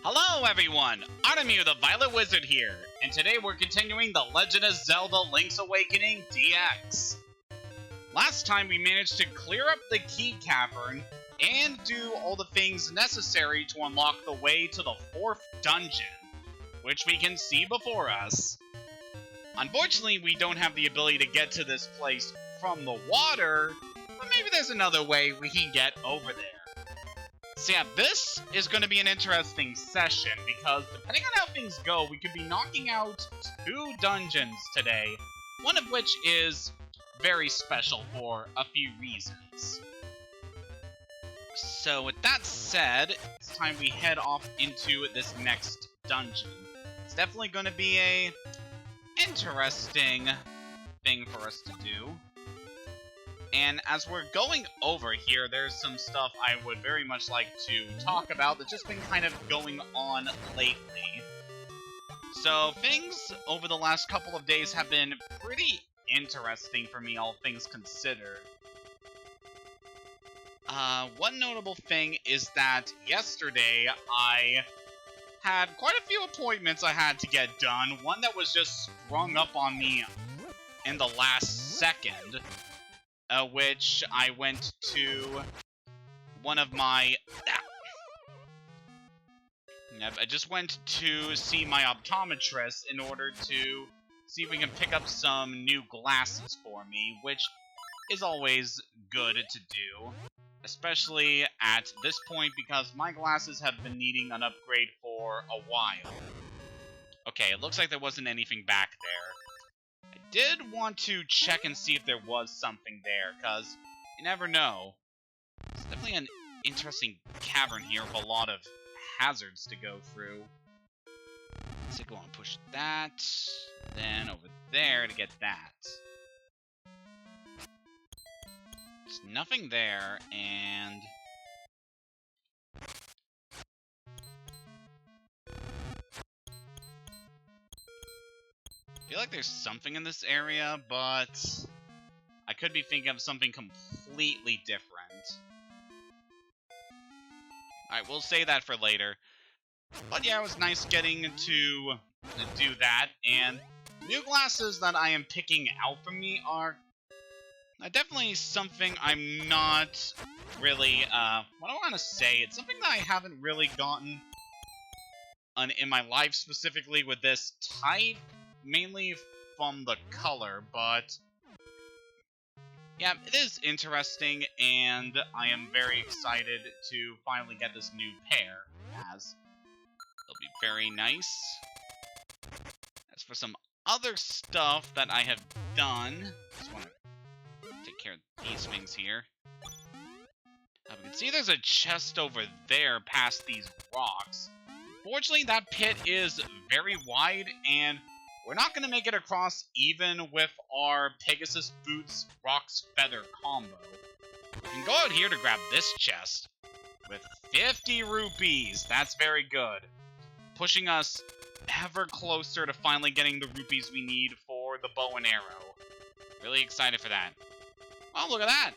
Hello everyone, Artemir the Violet Wizard here, and today we're continuing The Legend of Zelda Link's Awakening DX. Last time we managed to clear up the key cavern and do all the things necessary to unlock the way to the 4th dungeon, which we can see before us. Unfortunately, we don't have the ability to get to this place from the water, but maybe there's another way we can get over there. So yeah, this is going to be an interesting session, because depending on how things go, we could be knocking out 2 dungeons today, one of which is very special for a few reasons. So with that said, it's time we head off into this next dungeon. It's definitely going to be a interesting thing for us to do. And as we're going over here, there's some stuff I would very much like to talk about that's just been kind of going on lately. So things over the last couple of days have been pretty interesting for me, all things considered. One notable thing is that yesterday I had quite a few appointments I had to get done. One that was just sprung up on me in the last second. Which I went to one of my... I just went to see my optometrist in order to see if we can pick up some new glasses for me, which is always good to do, especially at this point because my glasses have been needing an upgrade for a while. Okay, it looks like there wasn't anything back there. Did want to check and see if there was something there, because you never know. It's definitely an interesting cavern here with a lot of hazards to go through. So go on, push that, then over there to get that. There's nothing there, and... I feel like there's something in this area, but I could be thinking of something completely different. Alright, we'll say that for later. But yeah, it was nice getting to do that, and new glasses that I am picking out for me are definitely something I'm not really, what do I want to say? It's something that I haven't really gotten in my life, specifically with this type. Mainly from the color, but yeah, it is interesting, and I am very excited to finally get this new pair, as it'll be very nice. As for some other stuff that I have done, just want to take care of these things here. We can see there's a chest over there past these rocks. Fortunately, that pit is very wide, and we're not going to make it across even with our Pegasus Boots Rocks Feather combo. We can go out here to grab this chest with 50 rupees. That's very good. Pushing us ever closer to finally getting the rupees we need for the bow and arrow. Really excited for that. Oh, look at that.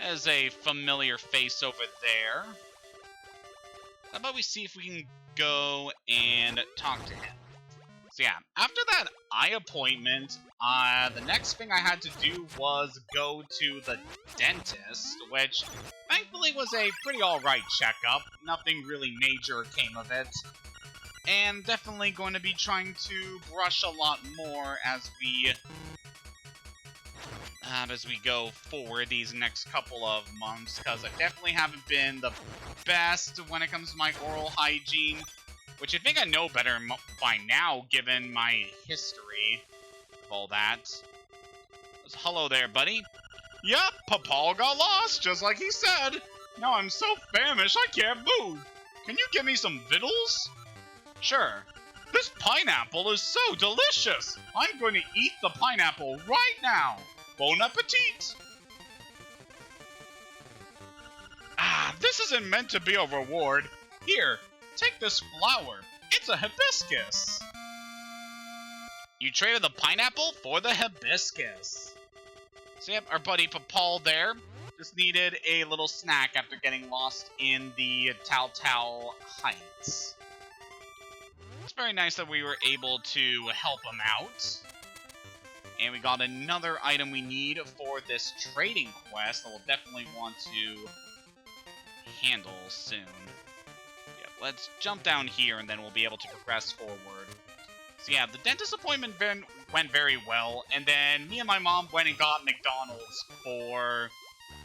There's a familiar face over there. How about we see if we can go and talk to him. So yeah, after that eye appointment, the next thing I had to do was go to the dentist, which thankfully was a pretty alright checkup. Nothing really major came of it. And definitely going to be trying to brush a lot more as we go forward these next couple of months, because I definitely haven't been the best when it comes to my oral hygiene, which I think I know better by now, given my history of all that. Hello there, buddy. Yep, Papa got lost, just like he said. Now I'm so famished I can't move. Can you give me some victuals? Sure. This pineapple is so delicious. I'm going to eat the pineapple right now. Bon appetit! This isn't meant to be a reward. Here, take this flower. It's a hibiscus. You traded the pineapple for the hibiscus. So yep, our buddy Papal there Just needed a little snack after getting lost in the Tao Tao Heights. It's very nice that we were able to help him out. And we got another item we need for this trading quest that we'll definitely want to handle soon. Yeah, let's jump down here and then we'll be able to progress forward. So yeah, the dentist appointment went very well, and then me and my mom went and got McDonald's for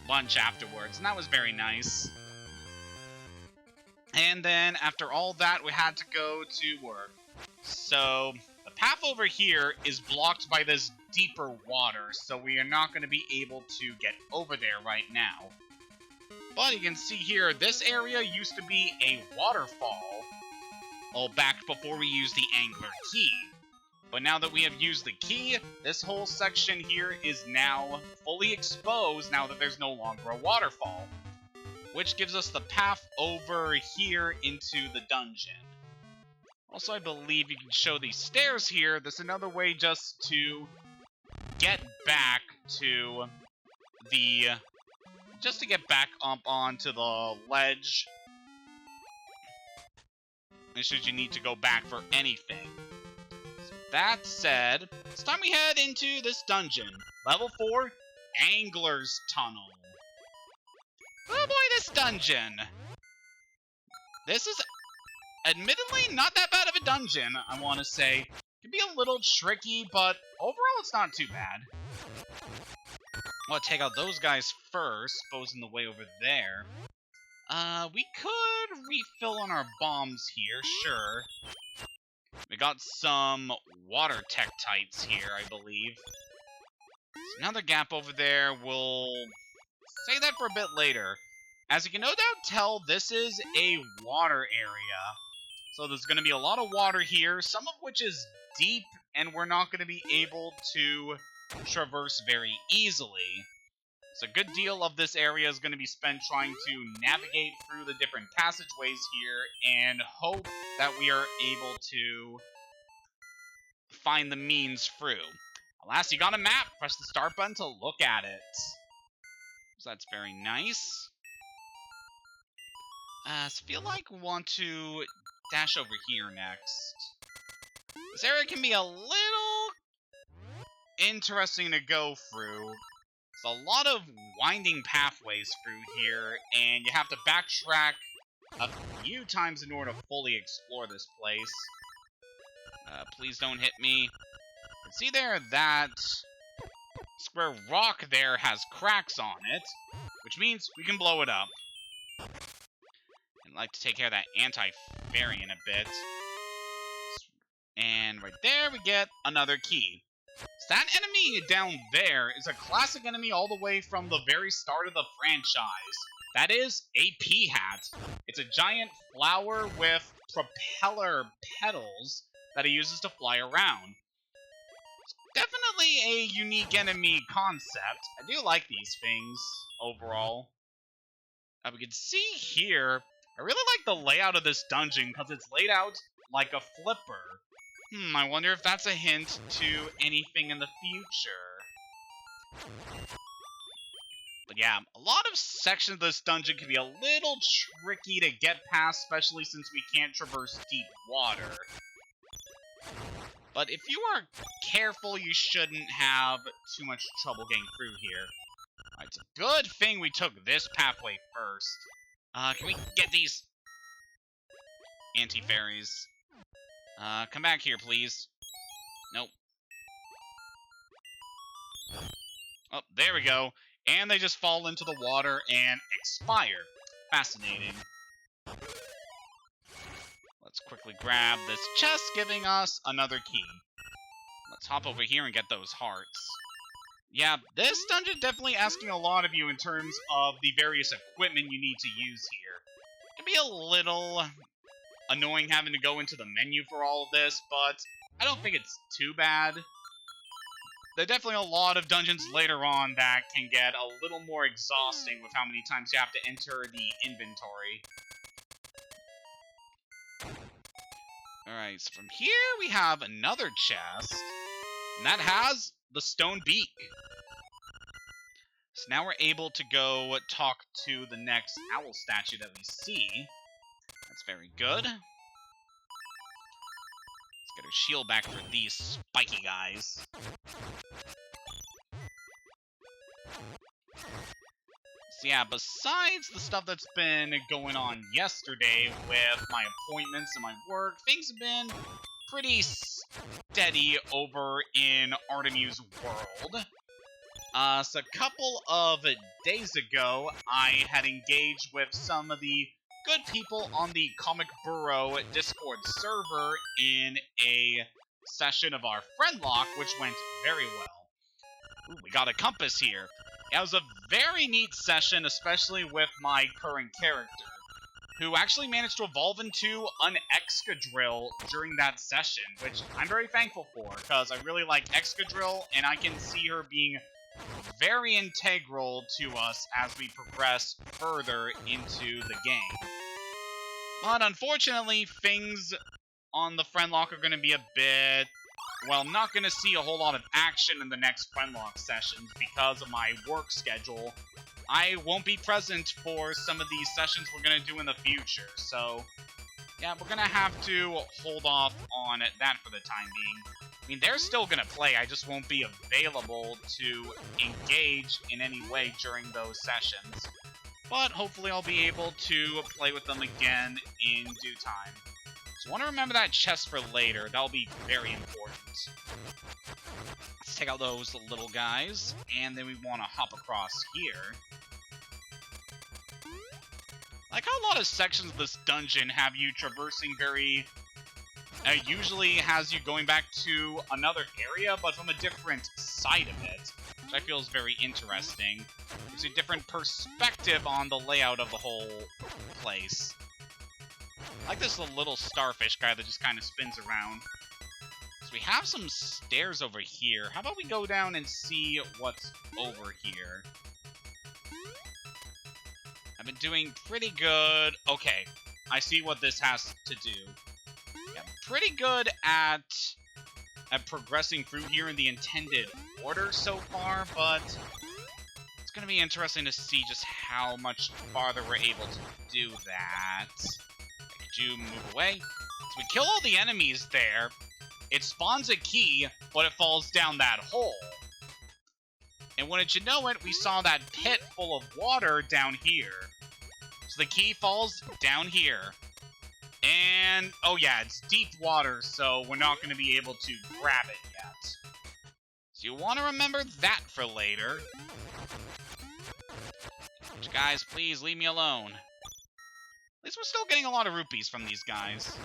lunch afterwards, and that was very nice. And then after all that, we had to go to work. So the path over here is blocked by this deeper water, so we are not going to be able to get over there right now. But you can see here, this area used to be a waterfall. All back before we used the angler key. But now that we have used the key, this whole section here is now fully exposed now that there's no longer a waterfall. Which gives us the path over here into the dungeon. Also, I believe you can show these stairs here. There's another way just to get back to the... just to get back up onto the ledge. Should you need to go back for anything. So that said, it's time we head into this dungeon. Level 4, Angler's Tunnel. Oh boy, this dungeon! This is admittedly not that bad of a dungeon, I want to say. It can be a little tricky, but overall it's not too bad. Well, take out those guys first, exposing the way over there. We could refill on our bombs here, sure. We got some water tektites here, I believe. There's another gap over there. We'll say that for a bit later. As you can no doubt tell, this is a water area. So there's going to be a lot of water here, some of which is deep, and we're not going to be able to traverse very easily. So a good deal of this area is going to be spent trying to navigate through the different passageways here and hope that we are able to find the means through. Alas, you got a map. Press the start button to look at it. So that's very nice. So I feel like we want to dash over here next. This area can be a little interesting to go through. There's a lot of winding pathways through here, and you have to backtrack a few times in order to fully explore this place. Please don't hit me. See there, that square rock there has cracks on it, which means we can blow it up. I'd like to take care of that anti-fairy in a bit. And right there, we get another key. So that enemy down there is a classic enemy all the way from the very start of the franchise. That is a Peahat. It's a giant flower with propeller petals that he uses to fly around. It's definitely a unique enemy concept. I do like these things overall. We can see here, I really like the layout of this dungeon because it's laid out like a flipper. I wonder if that's a hint to anything in the future. But yeah, a lot of sections of this dungeon can be a little tricky to get past, especially since we can't traverse deep water. But if you are careful, you shouldn't have too much trouble getting through here. Alright, it's a good thing we took this pathway first. Can we get these anti-fairies? Come back here, please. Nope. Oh, there we go. And they just fall into the water and expire. Fascinating. Let's quickly grab this chest, giving us another key. Let's hop over here and get those hearts. Yeah, this dungeon definitely asking a lot of you in terms of the various equipment you need to use here. It can be a little annoying having to go into the menu for all of this, but I don't think it's too bad. There are definitely a lot of dungeons later on that can get a little more exhausting with how many times you have to enter the inventory. Alright, so from here we have another chest, and that has the stone beak. So now we're able to go talk to the next owl statue that we see. That's very good. Let's get our shield back for these spiky guys. So yeah, besides the stuff that's been going on yesterday with my appointments and my work, things have been pretty steady over in Artemu's world. So a couple of days ago, I had engaged with some of the good people on the Comic Burrow Discord server in a session of our friend lock, which went very well. Ooh, we got a compass here. It was a very neat session, especially with my current character, who actually managed to evolve into an Excadrill during that session, which I'm very thankful for, because I really like Excadrill, and I can see her being very integral to us as we progress further into the game. But unfortunately, things on the friendlock are going to be a bit... Well, I'm not going to see a whole lot of action in the next friendlock sessions because of my work schedule. I won't be present for some of these sessions we're going to do in the future, so... yeah, we're going to have to hold off on that for the time being. I mean, they're still going to play, I just won't be available to engage in any way during those sessions. But hopefully I'll be able to play with them again in due time. So I want to remember that chest for later, that'll be very important. Let's take out those little guys, and then we want to hop across here. I like how a lot of sections of this dungeon have you traversing very... usually has you going back to another area, but from a different side of it, which I feel is very interesting. Gives you a different perspective on the layout of the whole place. I like this little starfish guy that just kind of spins around. So we have some stairs over here. How about we go down and see what's over here? I've been doing pretty good. Okay, I see what this has to do. Yeah, pretty good at progressing through here in the intended order so far, but it's going to be interesting to see just how much farther we're able to do that. Could you move away? So we kill all the enemies there. It spawns a key, but it falls down that hole. And wouldn't you know it, we saw that pit full of water down here. So the key falls down here. And, oh yeah, it's deep water, so we're not going to be able to grab it yet. So you want to remember that for later. Which, guys, please leave me alone. At least we're still getting a lot of rupees from these guys. So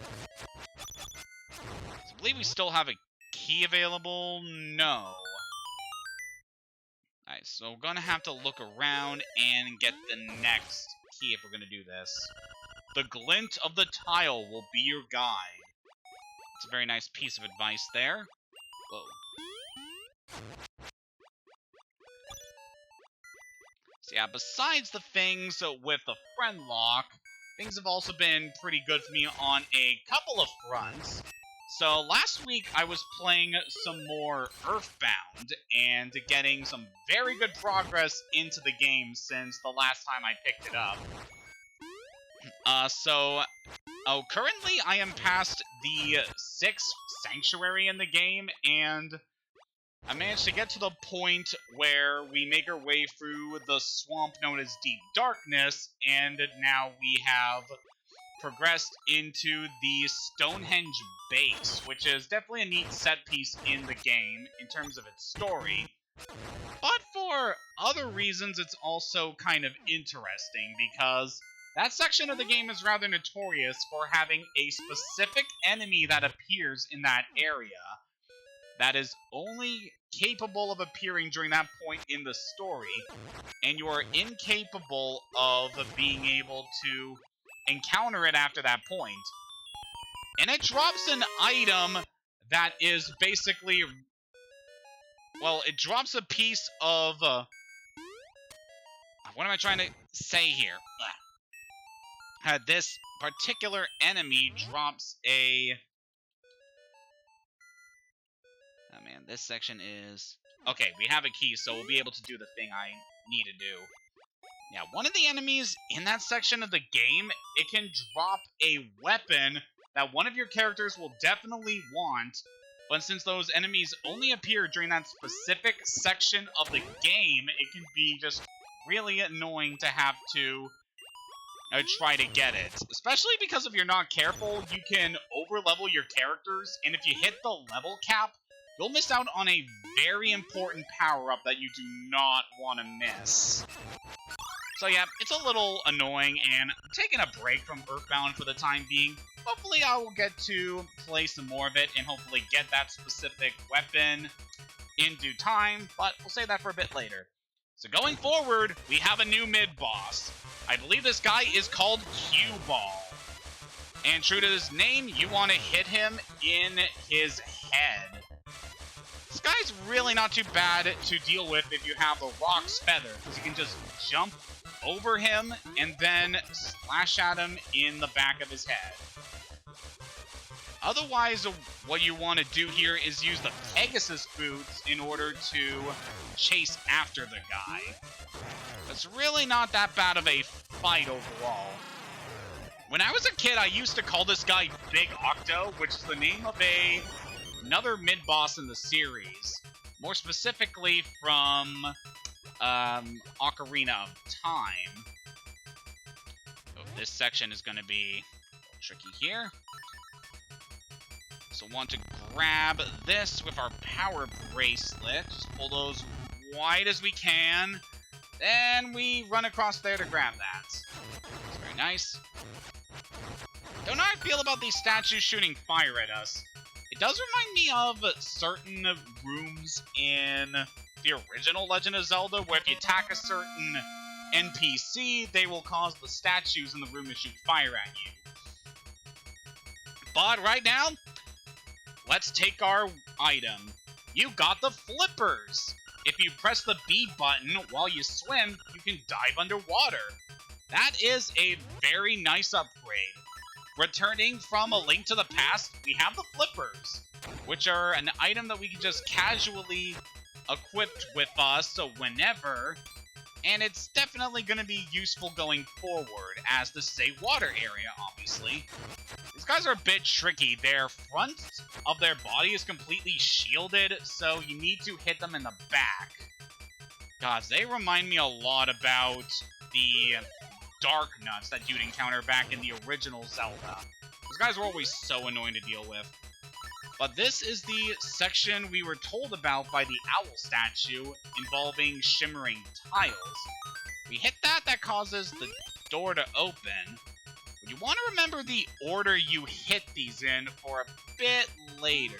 I believe we still have a key available. No. Alright, so we're going to have to look around and get the next key if we're going to do this. The glint of the tile will be your guide. It's a very nice piece of advice there. Whoa. So yeah, besides the things with the friend lock, things have also been pretty good for me on a couple of fronts. So last week I was playing some more Earthbound and getting some very good progress into the game since the last time I picked it up. Currently I am past the 6th sanctuary in the game, and I managed to get to the point where we make our way through the swamp known as Deep Darkness, and now we have progressed into the Stonehenge base, which is definitely a neat set piece in the game in terms of its story. But for other reasons, it's also kind of interesting, because that section of the game is rather notorious for having a specific enemy that appears in that area that is only capable of appearing during that point in the story, and you are incapable of being able to encounter it after that point. And it drops an item that is basically... well, it drops a piece of... what am I trying to say here? This particular enemy drops a... oh man, this section is... okay, we have a key, so we'll be able to do the thing I need to do. Yeah, one of the enemies in that section of the game, it can drop a weapon that one of your characters will definitely want, but since those enemies only appear during that specific section of the game, it can be just really annoying to have to try to get it. Especially because if you're not careful, you can overlevel your characters, and if you hit the level cap, you'll miss out on a very important power-up that you do not want to miss. So yeah, it's a little annoying, and I'm taking a break from Earthbound for the time being. Hopefully I will get to play some more of it, and hopefully get that specific weapon in due time, but we'll save that for a bit later. So going forward, we have a new mid-boss. I believe this guy is called Q-Ball. And true to his name, you want to hit him in his head. This guy's really not too bad to deal with if you have a Rock's Feather, because you can just jump over him and then slash at him in the back of his head. Otherwise, what you want to do here is use the Pegasus boots in order to chase after the guy. It's really not that bad of a fight overall. When I was a kid, I used to call this guy Big Octo, which is the name of another mid-boss in the series. More specifically from Ocarina of Time. So this section is going to be tricky here. So want to grab this with our power bracelet. Just pull those wide as we can. Then we run across there to grab that. That's very nice. Don't know how I feel about these statues shooting fire at us. It does remind me of certain rooms in the original Legend of Zelda, where if you attack a certain NPC, they will cause the statues in the room to shoot fire at you. But right now, let's take our item. You got the flippers! If you press the B button while you swim, you can dive underwater. That is a very nice upgrade. Returning from A Link to the Past, we have the flippers, which are an item that we can just casually equip with us whenever, and it's definitely going to be useful going forward, as this is a water area, obviously. These guys are a bit tricky. Their front of their body is completely shielded, so you need to hit them in the back. God, they remind me a lot about the Dark Nuts that you'd encounter back in the original Zelda. Those guys were always so annoying to deal with. But this is the section we were told about by the owl statue involving shimmering tiles. We hit that, that causes the door to open. But you want to remember the order you hit these in for a bit later.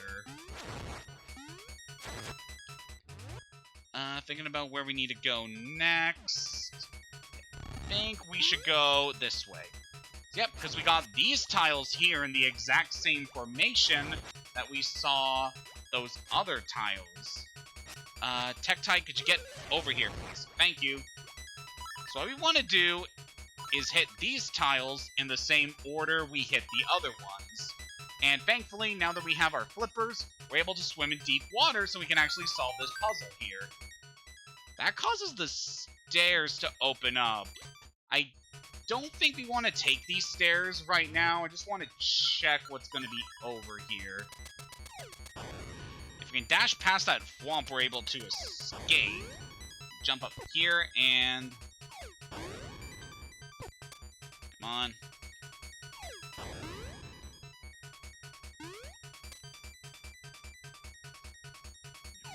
Thinking about where we need to go next. I think we should go this way. Yep, because we got these tiles here in the exact same formation that we saw those other tiles. Tektite, could you get over here, please? Thank you. So what we want to do is hit these tiles in the same order we hit the other ones. And thankfully, now that we have our flippers, we're able to swim in deep water so we can actually solve this puzzle here. That causes the stairs to open up. I don't think we want to take these stairs right now. I just want to check what's going to be over here. If we can dash past that swamp, we're able to escape. Jump up here and... Come on.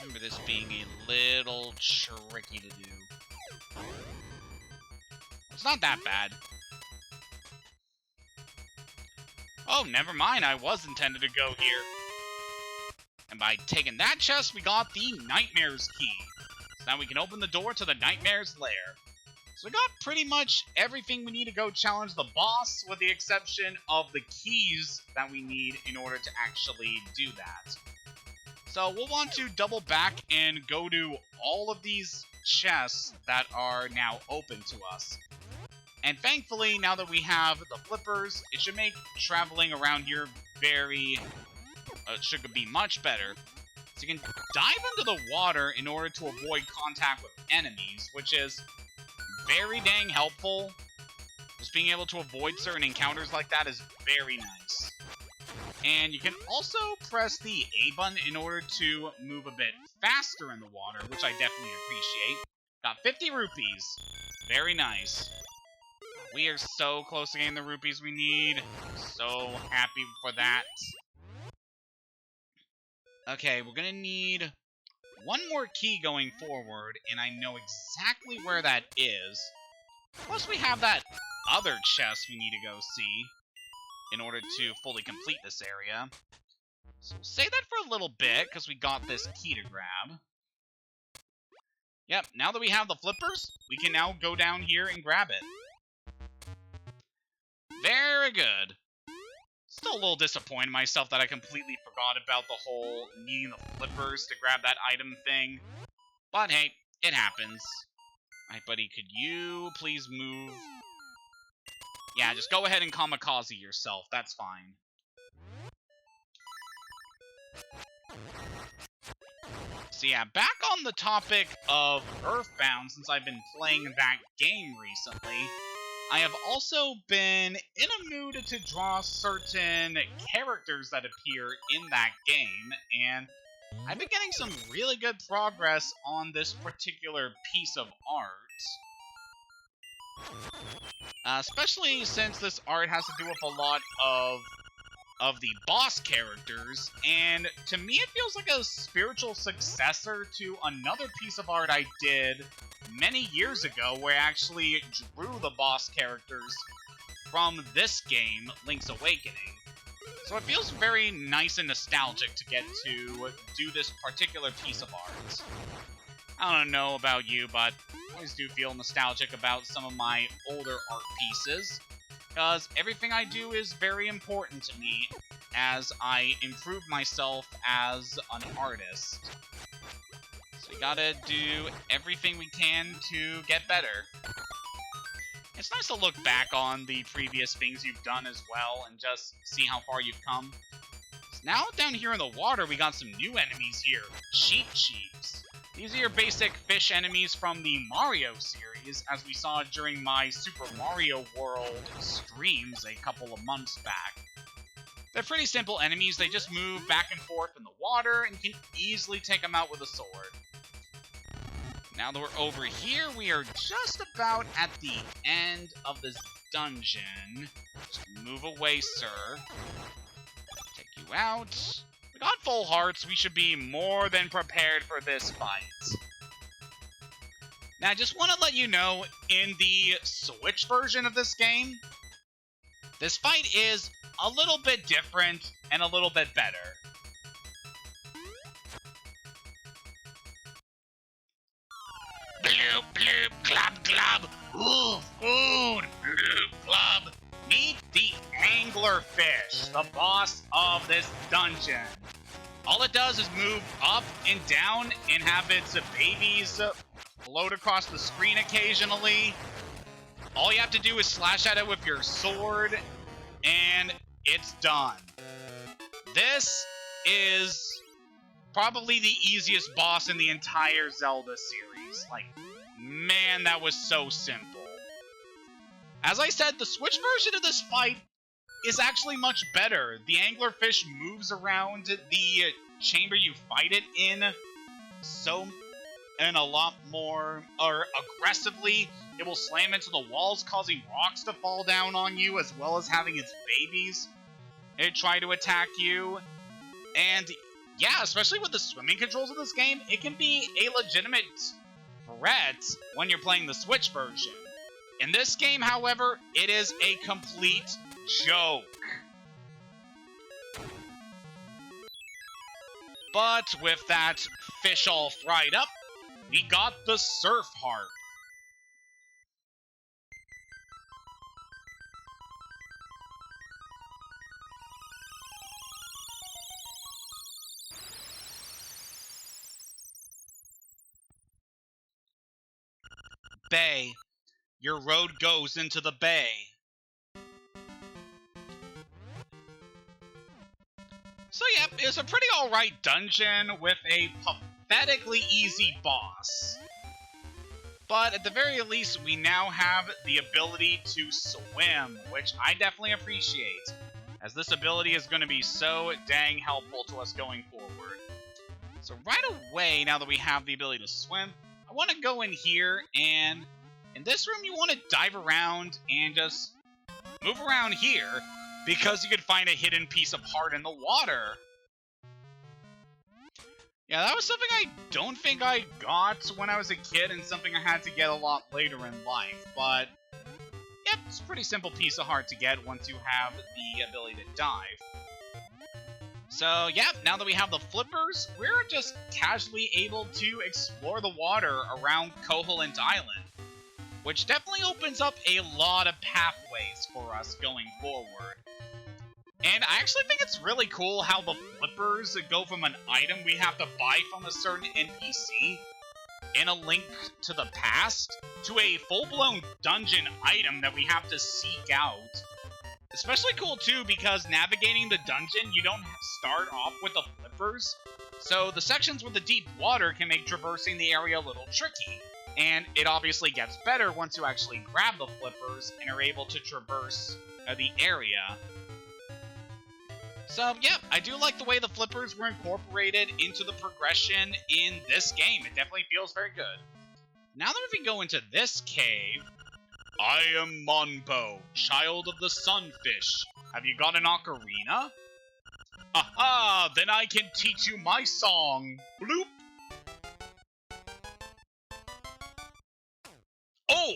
Remember this being a little tricky to do. It's not that bad. Oh, never mind. I was intended to go here. And by taking that chest, we got the Nightmare's Key. So now we can open the door to the Nightmare's Lair. So we got pretty much everything we need to go challenge the boss, with the exception of the keys that we need in order to actually do that. So we'll want to double back and go to all of these chests that are now open to us. And thankfully, now that we have the flippers, it should make traveling around here should be much better. So you can dive into the water in order to avoid contact with enemies, which is very dang helpful. Just being able to avoid certain encounters like that is very nice. And you can also press the A button in order to move a bit faster in the water, which I definitely appreciate. Got 50 rupees. Very nice. We are so close to getting the rupees we need. So happy for that. Okay, we're gonna need one more key going forward, and I know exactly where that is. Plus we have that other chest we need to go see in order to fully complete this area. So we'll say that for a little bit, because we got this key to grab. Yep, now that we have the flippers, we can now go down here and grab it. Very good. Still a little disappointed in myself that I completely forgot about the whole needing the flippers to grab that item thing. But hey, it happens. Alright, buddy, could you please move? Yeah, just go ahead and kamikaze yourself. That's fine. So yeah, back on the topic of Earthbound, since I've been playing that game recently, I have also been in a mood to draw certain characters that appear in that game, and I've been getting some really good progress on this particular piece of art. Especially since this art has to do with a lot of the boss characters, and to me it feels like a spiritual successor to another piece of art I did many years ago, where I actually drew the boss characters from this game, Link's Awakening. So it feels very nice and nostalgic to get to do this particular piece of art. I don't know about you, but I always do feel nostalgic about some of my older art pieces, because everything I do is very important to me as I improve myself as an artist. So we gotta do everything we can to get better. It's nice to look back on the previous things you've done as well and just see how far you've come. So now down here in the water, we got some new enemies here. Sheeps. These are your basic fish enemies from the Mario series, as we saw during my Super Mario World streams a couple of months back. They're pretty simple enemies. They just move back and forth in the water, and you can easily take them out with a sword. Now that we're over here, we are just about at the end of this dungeon. Just move away, sir. Take you out. We got full hearts. We should be more than prepared for this fight. Now, I just want to let you know, in the Switch version of this game, this fight is a little bit different and a little bit better. Bloop, bloop, glub, glub. Ooh, food. Bloop, glub. Meet the anglerfish, the boss of this dungeon. All it does is move up and down and have its babies float across the screen occasionally. All you have to do is slash at it with your sword, and it's done. This is probably the easiest boss in the entire Zelda series. Like, man, that was so simple. As I said, the Switch version of this fight is actually much better. The anglerfish moves around the chamber you fight it in a lot more aggressively. It will slam into the walls, causing rocks to fall down on you, as well as having its babies try to attack you. And yeah, especially with the swimming controls of this game, it can be a legitimate threat when you're playing the Switch version. In this game, however, it is a complete joke. But with that fish all fried up, we got the surf harp. Bay. Your road goes into the bay. So yep, it's a pretty alright dungeon with a pathetically easy boss. But at the very least, we now have the ability to swim, which I definitely appreciate, as this ability is going to be so dang helpful to us going forward. So right away, now that we have the ability to swim, I want to go in here, and in this room you want to dive around and just move around here, because you could find a hidden piece of heart in the water. Yeah, that was something I don't think I got when I was a kid, and something I had to get a lot later in life, but yep, it's a pretty simple piece of heart to get once you have the ability to dive. So yep, now that we have the flippers, we're just casually able to explore the water around Koholint Island, which definitely opens up a lot of pathways for us going forward. And I actually think it's really cool how the flippers go from an item we have to buy from a certain NPC in a link to the past to a full-blown dungeon item that we have to seek out. Especially cool too, because navigating the dungeon, you don't start off with the flippers, so the sections with the deep water can make traversing the area a little tricky. And it obviously gets better once you actually grab the flippers and are able to traverse the area. So, yeah, I do like the way the flippers were incorporated into the progression in this game. It definitely feels very good. Now that we go into this cave, I am Monbo, child of the sunfish. Have you got an ocarina? Aha, then I can teach you my song. Bloop. Oh!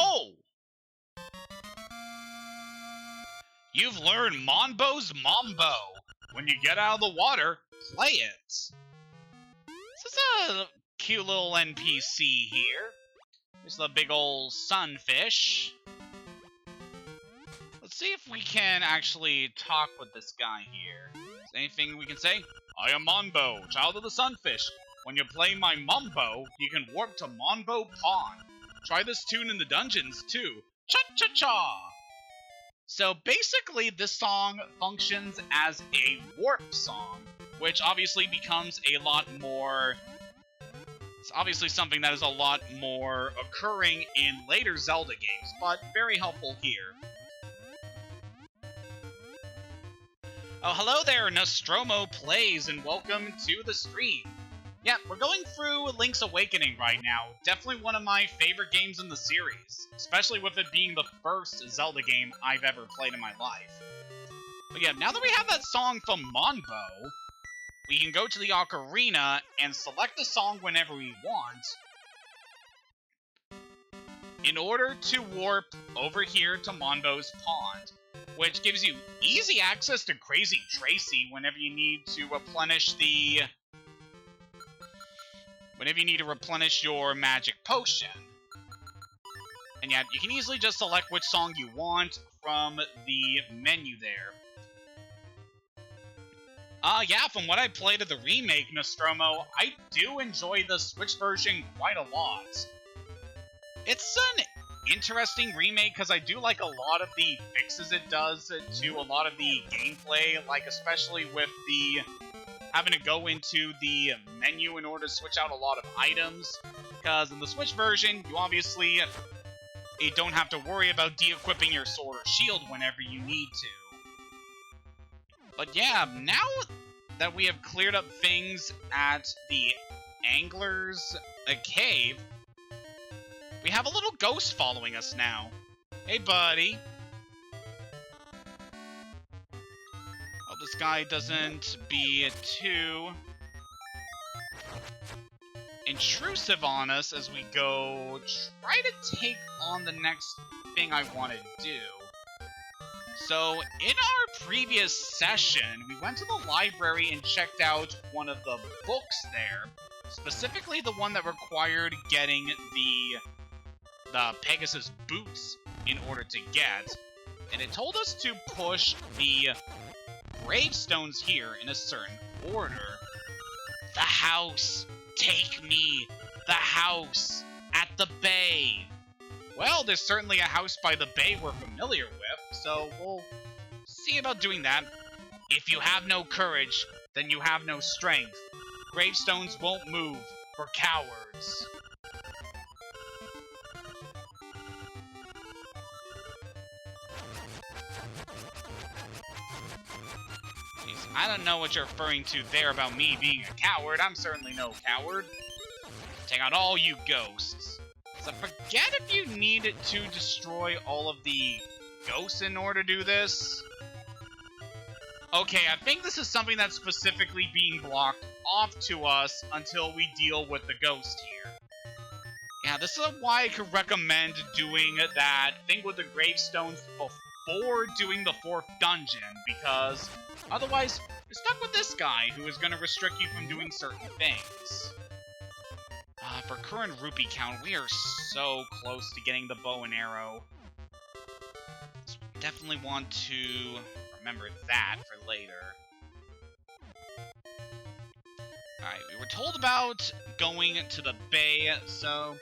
Oh! You've learned Monbo's Mambo. When you get out of the water, play it. This is a cute little NPC here. There's the big old sunfish. Let's see if we can actually talk with this guy here. Is there anything we can say? I am Monbo, child of the sunfish. When you play my Mambo, you can warp to Monbo Pond. Try this tune in the dungeons, too. Cha-cha-cha! So basically, this song functions as a warp song, which obviously becomes a lot more... It's obviously something that is a lot more occurring in later Zelda games, but very helpful here. Oh, hello there, Nostromo Plays, and welcome to the stream. Yeah, we're going through Link's Awakening right now. Definitely one of my favorite games in the series, especially with it being the first Zelda game I've ever played in my life. But yeah, now that we have that song from Monbo, we can go to the ocarina and select the song whenever we want in order to warp over here to Monbo's Pond, which gives you easy access to Crazy Tracy whenever you need to replenish the... whenever you need to replenish your magic potion. And yeah, you can easily just select which song you want from the menu there. Yeah, from what I played of the remake, Nostromo, I do enjoy the Switch version quite a lot. It's an interesting remake because I do like a lot of the fixes it does to a lot of the gameplay, like especially with the having to go into the menu in order to switch out a lot of items, because in the Switch version, you don't have to worry about de-equipping your sword or shield whenever you need to. But yeah, now that we have cleared up things at the Angler's Cave, we have a little ghost following us now. Hey, buddy. Oh, this guy doesn't be too intrusive on us as we go try to take on the next thing I want to do. So, in our previous session, we went to the library and checked out one of the books there, specifically the one that required getting the Pegasus boots. in order to get. And it told us to push the gravestones here in a certain order. The house! Take me! The house! At the bay! Well, there's certainly a house by the bay we're familiar with, so we'll see about doing that. If you have no courage, then you have no strength. Gravestones won't move for cowards. Jeez, I don't know what you're referring to there about me being a coward. I'm certainly no coward. Take out all you ghosts. So forget if you need to destroy all of the ghosts in order to do this. Okay, I think this is something that's specifically being blocked off to us until we deal with the ghost here. Yeah, this is why I could recommend doing that thing with the gravestones before doing the 4th dungeon, because otherwise, you're stuck with this guy who is going to restrict you from doing certain things. For current rupee count, we are so close to getting the bow and arrow. So we definitely want to remember that for later. Alright, we were told about going to the bay, so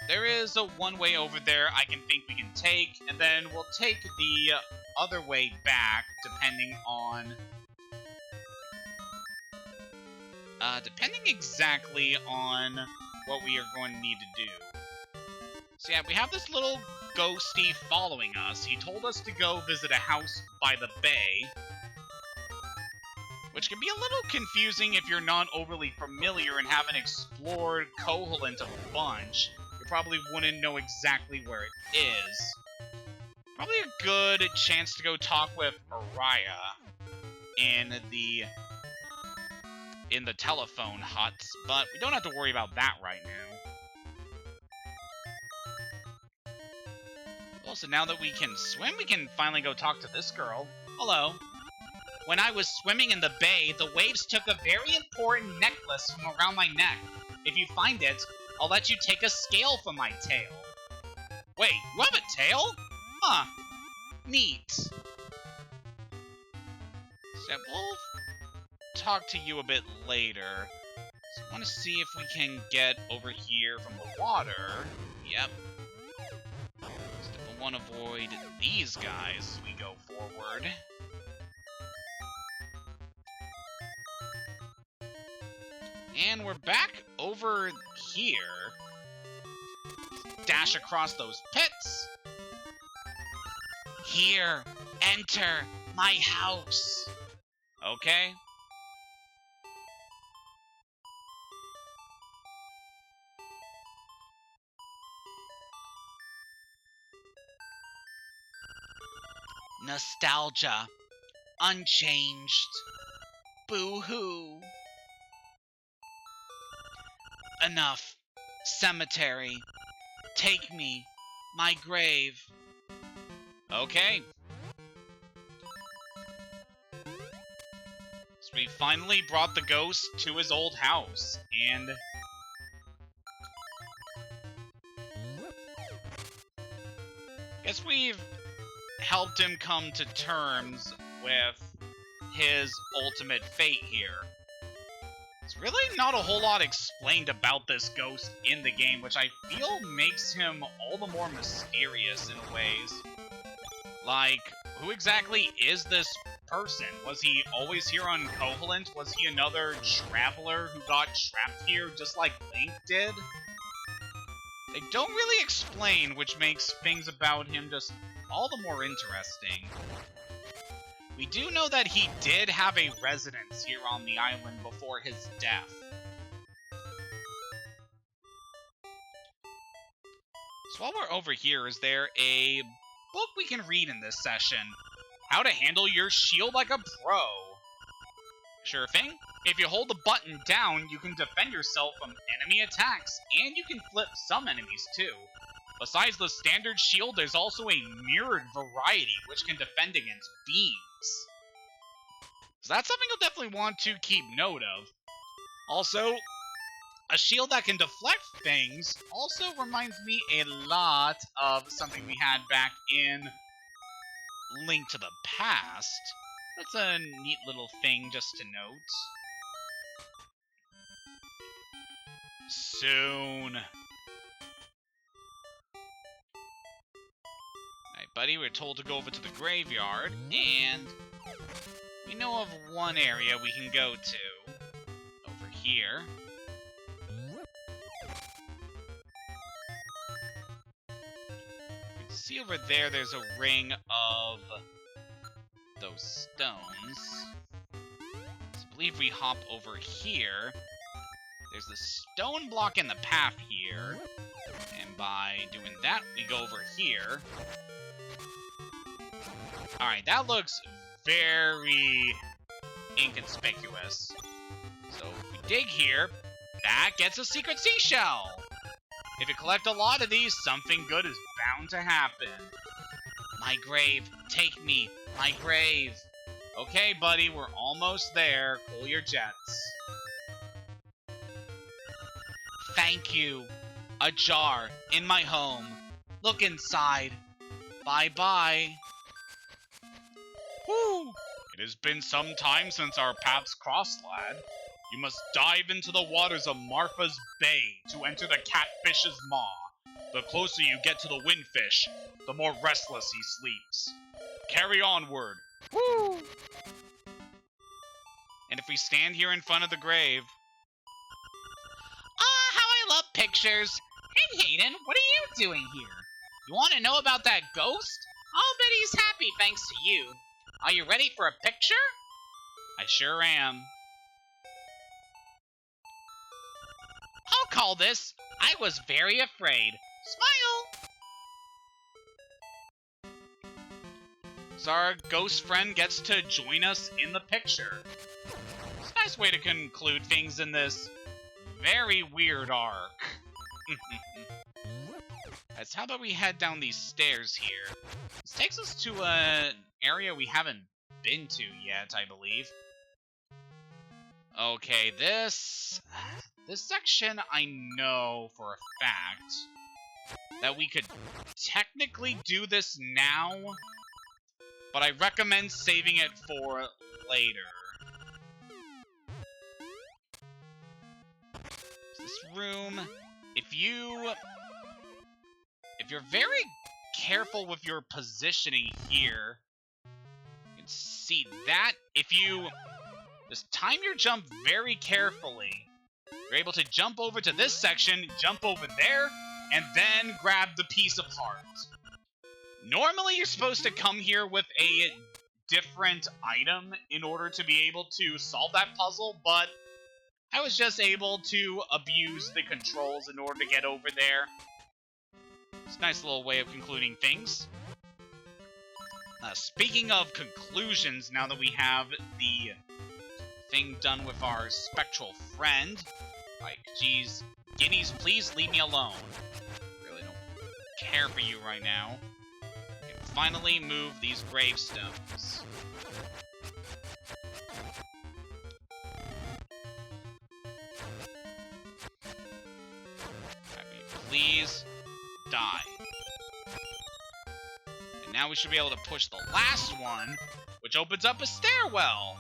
there is a one way over there I can think we can take, and then we'll take the other way back, depending exactly on what we are going to need to do. So yeah, we have this little ghosty following us. He told us to go visit a house by the bay, which can be a little confusing if you're not overly familiar and haven't explored Koholint a bunch. You probably wouldn't know exactly where it is. Probably a good chance to go talk with Araya in the telephone huts, but we don't have to worry about that right now. Well, so now that we can swim, we can finally go talk to this girl. Hello. When I was swimming in the bay, the waves took a very important necklace from around my neck. If you find it, I'll let you take a scale from my tail. Wait, you have a tail? Huh. Neat. So we'll talk to you a bit later. So I want to see if we can get over here from the water. Yep. So we want to avoid these guys as we go forward. And we're back over here. Dash across those pits. Here, enter my house. Okay. Nostalgia. Unchanged. Boo-hoo. Enough. Cemetery. Take me. My grave. Okay. So we finally brought the ghost to his old house, and guess we've helped him come to terms with his ultimate fate here. There's really not a whole lot explained about this ghost in the game, which I feel makes him all the more mysterious in ways. Like, who exactly is this person? Was he always here on Koholint? Was he another traveler who got trapped here just like Link did? They don't really explain, which makes things about him just all the more interesting. We do know that he did have a residence here on the island before his death. So while we're over here, is there a book we can read in this session? How to handle your shield like a pro. Sure thing. If you hold the button down, you can defend yourself from enemy attacks, and you can flip some enemies too. Besides the standard shield, there's also a mirrored variety, which can defend against beams. So that's something you'll definitely want to keep note of. Also, A shield that can deflect things also reminds me a lot of something we had back in Link to the Past. That's a neat little thing just to note. Soon. Alright, buddy, we're told to go over to the graveyard, and we know of one area we can go to. Over here. You can see over there, there's a ring of those stones. So I believe we hop over here. There's the stone block in the path here. And by doing that, we go over here. Alright, that looks very inconspicuous. So if we dig here, that gets a secret seashell. If you collect a lot of these, something good is bound to happen. My grave, take me, my grave. Okay, buddy, we're almost there. Cool your jets. Thank you. A jar in my home. Look inside. Bye-bye. Whew. It has been some time since our paths crossed, lad. You must dive into the waters of Marfa's Bay to enter the catfish's maw. The closer you get to the windfish, the more restless he sleeps. Carry onward. Woo! And if we stand here in front of the grave... Ah, how I love pictures! Hey, Hayden, what are you doing here? You want to know about that ghost? I'll bet he's happy thanks to you. Are you ready for a picture? I sure am. I'll call this, I was very afraid. Smile! So our ghost friend gets to join us in the picture. It's a nice way to conclude things in this very weird arc. That's how about we head down these stairs here. This takes us to an area we haven't been to yet, I believe. Okay, this section I know for a fact that we could technically do this now, but I recommend saving it for later. This room, if you're very careful with your positioning here, you can see that. If you just time your jump very carefully, you're able to jump over to this section, jump over there, and then grab the piece of heart. Normally, you're supposed to come here with a different item in order to be able to solve that puzzle, but I was just able to abuse the controls in order to get over there. It's a nice little way of concluding things. Speaking of conclusions, now that we have the thing done with our spectral friend, like, geez, guineas, please leave me alone. Really don't care for you right now. We can finally move these gravestones. Please die. And now we should be able to push the last one, which opens up a stairwell.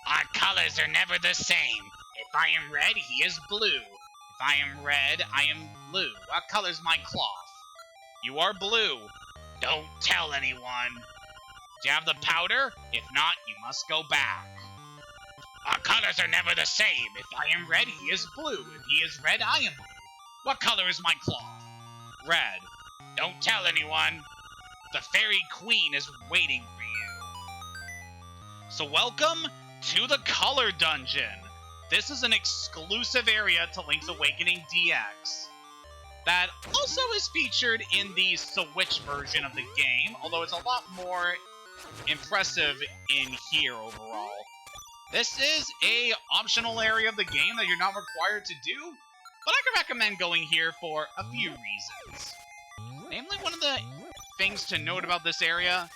Our colors are never the same. If I am red, he is blue. If I am red, I am blue. What color's my cloth? You are blue. Don't tell anyone. Do you have the powder? If not, you must go back. Our colors are never the same. If I am red, he is blue. If he is red, I am blue. What color is my cloth? Red. Don't tell anyone. The Fairy Queen is waiting for you. So welcome to the Color Dungeon. This is an exclusive area to Link's Awakening DX. That also is featured in the Switch version of the game, although it's a lot more impressive in here overall. This is a optional area of the game that you're not required to do, but I can recommend going here for a few reasons. Namely, one of the things to note about this area,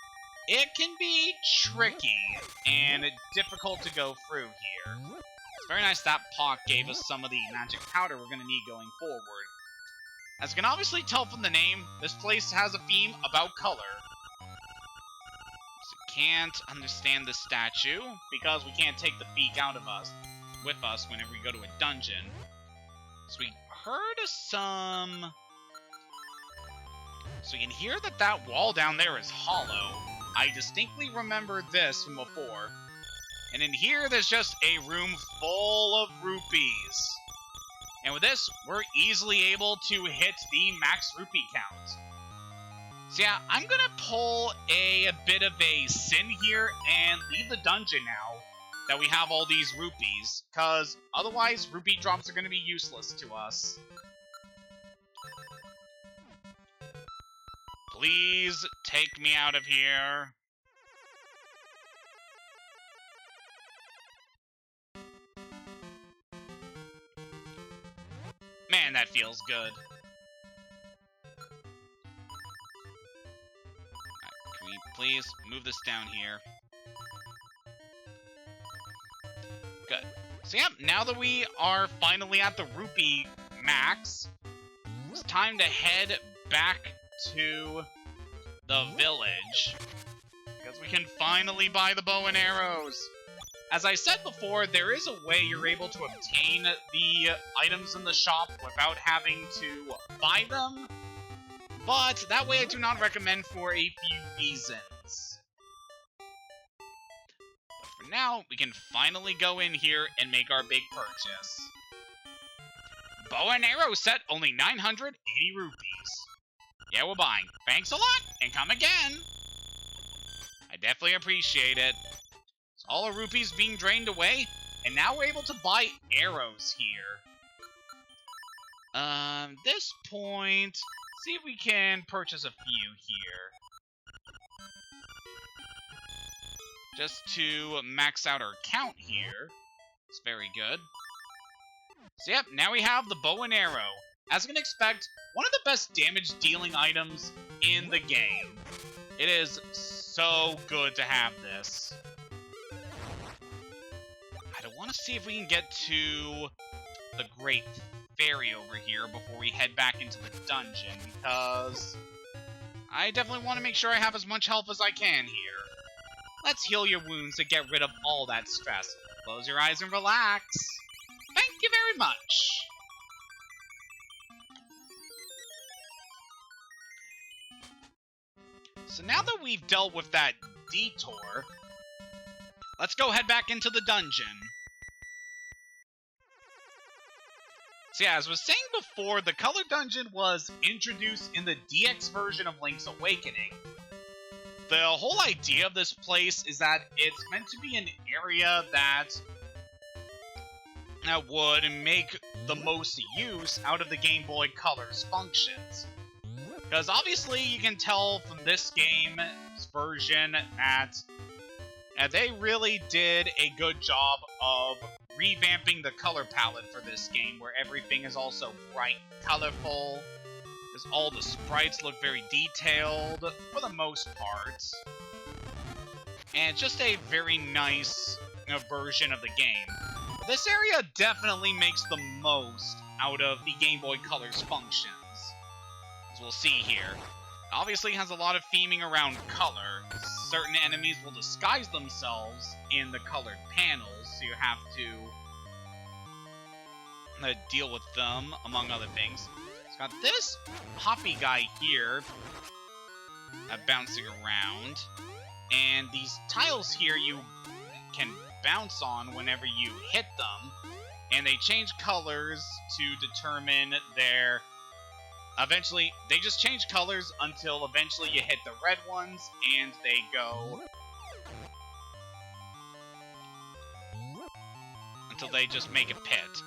it can be tricky and difficult to go through here. It's very nice that Pock gave us some of the magic powder we're going to need going forward. As you can obviously tell from the name, this place has a theme about color. So can't understand this statue, because we can't take the beak out of us, with us whenever we go to a dungeon. So we heard some... So you can hear that that wall down there is hollow. I distinctly remember this from before. And in here, there's just a room full of rupees. And with this, we're easily able to hit the max rupee count. So yeah, I'm gonna pull a bit of a sin here and leave the dungeon now that we have all these rupees, because otherwise rupee drops are gonna be useless to us. Please take me out of here. Man, that feels good. Can we please move this down here? Good. So yeah, now that we are finally at the rupee max, it's time to head back to the village, because we can finally buy the bow and arrows. As I said before, there is a way you're able to obtain the items in the shop without having to buy them, but that way I do not recommend for a few reasons. But for now, we can finally go in here and make our big purchase. Bow and arrow set, only 980 rupees. Yeah, we're buying. Thanks a lot, and come again! I definitely appreciate it. All our rupees being drained away, and now we're able to buy arrows here. This point, see if we can purchase a few here. Just to max out our count here. It's very good. So yep, now we have the bow and arrow. As you can expect, one of the best damage dealing items in the game. It is so good to have this. I want to see if we can get to the Great Fairy over here before we head back into the dungeon, because I definitely want to make sure I have as much health as I can here. Let's heal your wounds to get rid of all that stress. Close your eyes and relax. Thank you very much. So now that we've dealt with that detour, let's go head back into the dungeon. So yeah, as I was saying before, the Color Dungeon was introduced in the DX version of Link's Awakening. The whole idea of this place is that it's meant to be an area that would make the most use out of the Game Boy Color's functions. Because obviously you can tell from this game's version that they really did a good job of revamping the color palette for this game, where everything is also bright and colorful, because all the sprites look very detailed, for the most part. And just a very nice version of the game. This area definitely makes the most out of the Game Boy Color's functions, as we'll see here. It obviously has a lot of theming around color. Certain enemies will disguise themselves in the colored panels, so you have to deal with them, among other things. It's got this hoppy guy here bouncing around, and these tiles here you can bounce on whenever you hit them, and they change colors to determine their... Eventually, they just change colors until eventually you hit the red ones, and they go... until they just make a pit.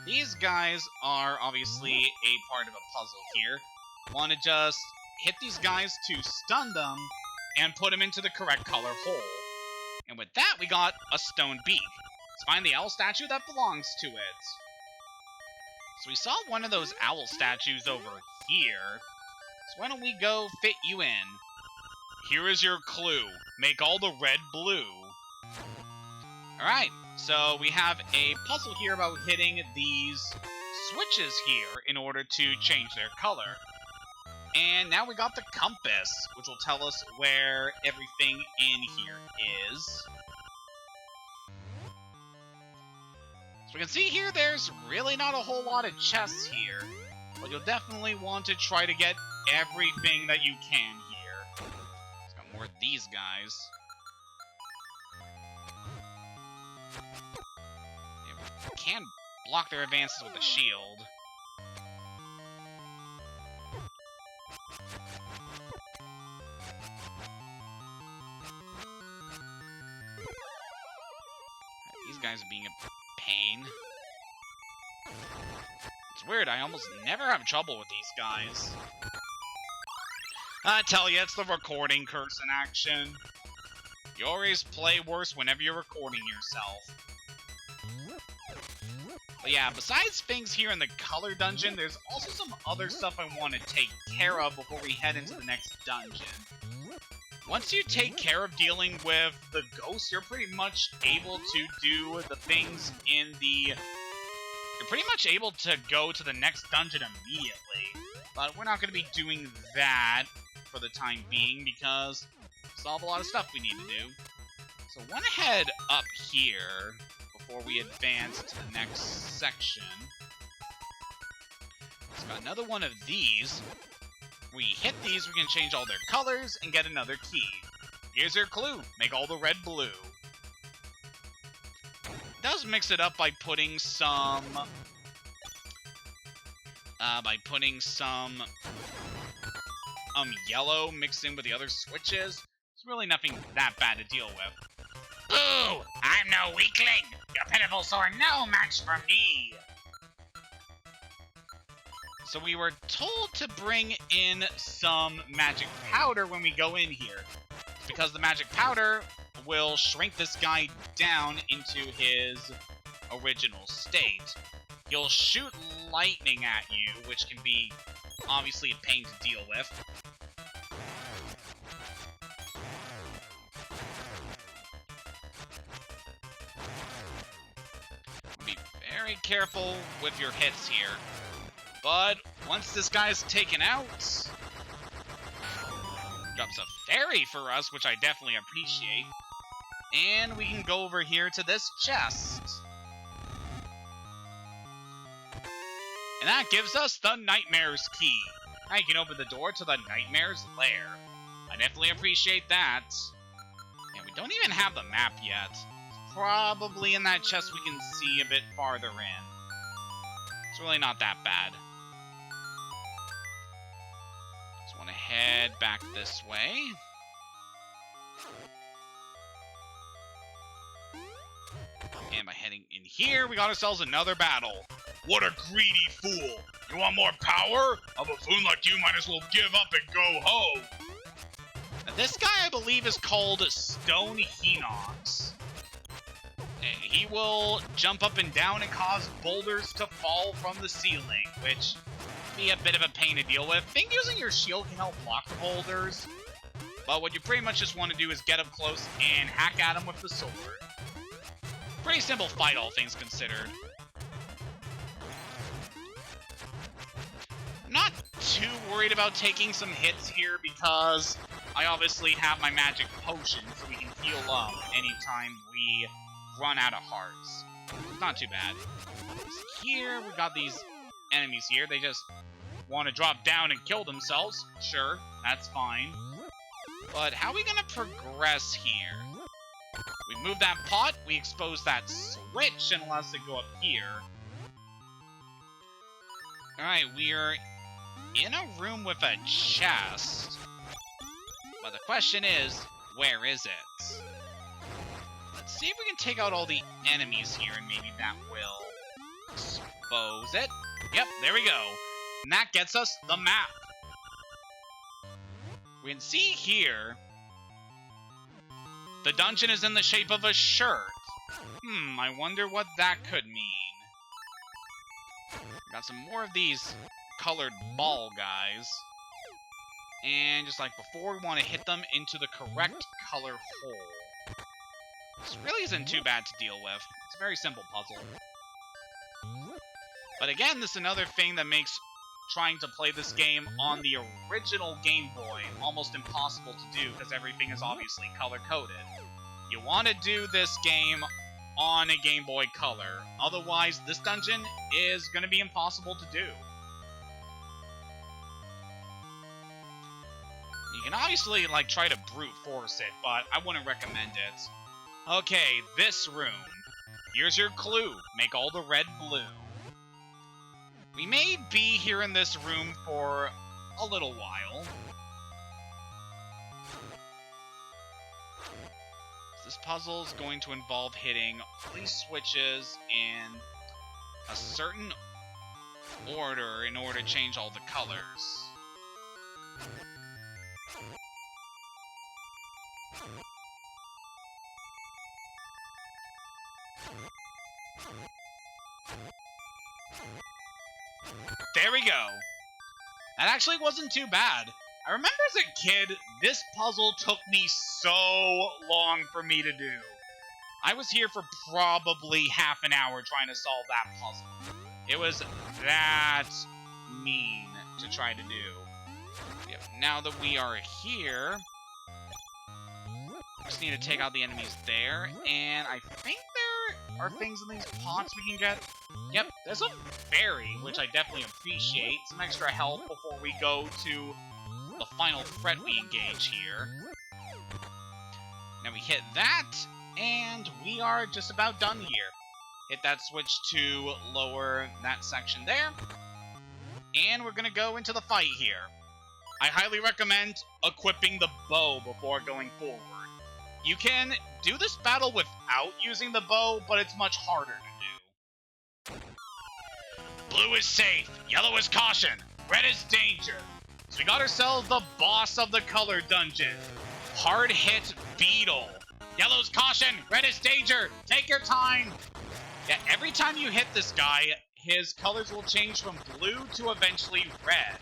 These guys are obviously a part of a puzzle here. Want to just hit these guys to stun them, and put them into the correct color hole. And with that, we got a stone beak. Let's find the owl statue that belongs to it. So we saw one of those owl statues over here. So why don't we go fit you in? Here is your clue. Make all the red blue. Alright, So we have a puzzle here about hitting these switches here in order to change their color. And now we got the compass, which will tell us where everything in here is. So we can see here there's really not a whole lot of chests here, but you'll definitely want to try to get everything that you can here. Let's got more of these guys. Yeah, we can block their advances with a shield. These guys are being a pain. It's weird, I almost never have trouble with these guys. I tell you, it's the recording curse in action. You always play worse whenever you're recording yourself. But yeah, besides things here in the color dungeon, there's also some other stuff I want to take care of before we head into the next dungeon. Once you take care of dealing with the ghosts, you're pretty much able to do the things in the... You're pretty much able to go to the next dungeon immediately. But we're not going to be doing that for the time being because we still have a lot of stuff we need to do. So I want to head up here before we advance to the next section. It's got another one of these. We hit these, we can change all their colors and get another key. Here's your clue. Make all the red blue. It does mix it up by putting some... yellow mixed in with the other switches. It's really nothing that bad to deal with. Ooh! I'm no weakling! Your pitiful sword no match for me! So we were told to bring in some magic powder when we go in here. Because the magic powder will shrink this guy down into his original state. He'll shoot lightning at you, which can be obviously a pain to deal with. Be very careful with your hits here. But once this guy's taken out, drops a fairy for us, which I definitely appreciate. And we can go over here to this chest. And that gives us the Nightmare's key. Now you can open the door to the Nightmare's lair. I definitely appreciate that. And we don't even have the map yet. Probably in that chest we can see a bit farther in. It's really not that bad. Just want to head back this way. And by heading in here, we got ourselves another battle. What a greedy fool! You want more power? A buffoon like you might as well give up and go home! Now, this guy, I believe, is called Stone Hinox. He will jump up and down and cause boulders to fall from the ceiling, which can be a bit of a pain to deal with. I think using your shield can help block the boulders, but what you pretty much just want to do is get up close and hack at him with the sword. Pretty simple fight, all things considered. I'm not too worried about taking some hits here because I obviously have my magic potion, so we can heal up anytime we run out of hearts. It's not too bad. Here, we got these enemies here. They just want to drop down and kill themselves. Sure, that's fine. But how are we going to progress here? We move that pot, we expose that switch, and allow us to go up here. Alright, we're in a room with a chest. But the question is, where is it? Let's see if we can take out all the enemies here, and maybe that will expose it. Yep, there we go. And that gets us the map. We can see here, the dungeon is in the shape of a shirt. I wonder what that could mean. Got some more of these colored ball guys. And just like before, we want to hit them into the correct color hole. This really isn't too bad to deal with. It's a very simple puzzle. But again, this is another thing that makes trying to play this game on the original Game Boy almost impossible to do, because everything is obviously color-coded. You want to do this game on a Game Boy Color, otherwise this dungeon is going to be impossible to do. You can obviously, like, try to brute force it, but I wouldn't recommend it. Okay, this room. Here's your clue. Make all the red blue. We may be here in this room for a little while. This puzzle is going to involve hitting all these switches in a certain order in order to change all the colors. There we go. That actually wasn't too bad. I remember as a kid, this puzzle took me so long for me to do. I was here for probably half an hour trying to solve that puzzle. It was that mean to try to do. Yep, now that we are here, just need to take out the enemies there, and I think there are things in these pots we can get. Yep, there's a berry, which I definitely appreciate. Some extra health before we go to the final threat we engage here. Now we hit that, and we are just about done here. Hit that switch to lower that section there, and we're gonna go into the fight here. I highly recommend equipping the bow before going forward. You can do this battle without using the bow, but it's much harder to do. Blue is safe, yellow is caution, red is danger. So we got ourselves the boss of the color dungeon. Hard hit beetle. Yellow's caution, red is danger, take your time. Yeah, every time you hit this guy, his colors will change from blue to eventually red.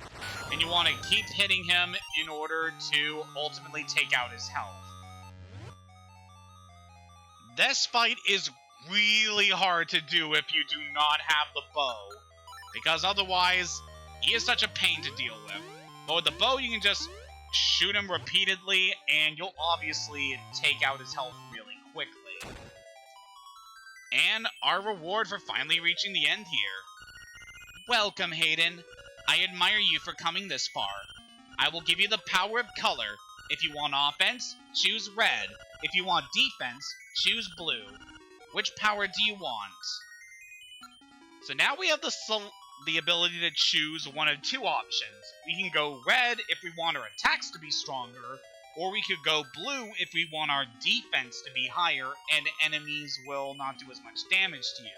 And you want to keep hitting him in order to ultimately take out his health. This fight is really hard to do if you do not have the bow, because otherwise, he is such a pain to deal with. But with the bow, you can just shoot him repeatedly, and you'll obviously take out his health really quickly. And our reward for finally reaching the end here. Welcome, Hayden. I admire you for coming this far. I will give you the power of color. If you want offense, choose red. If you want defense, choose blue. Which power do you want? So now we have the ability to choose one of two options. We can go red if we want our attacks to be stronger, or we could go blue if we want our defense to be higher and enemies will not do as much damage to you.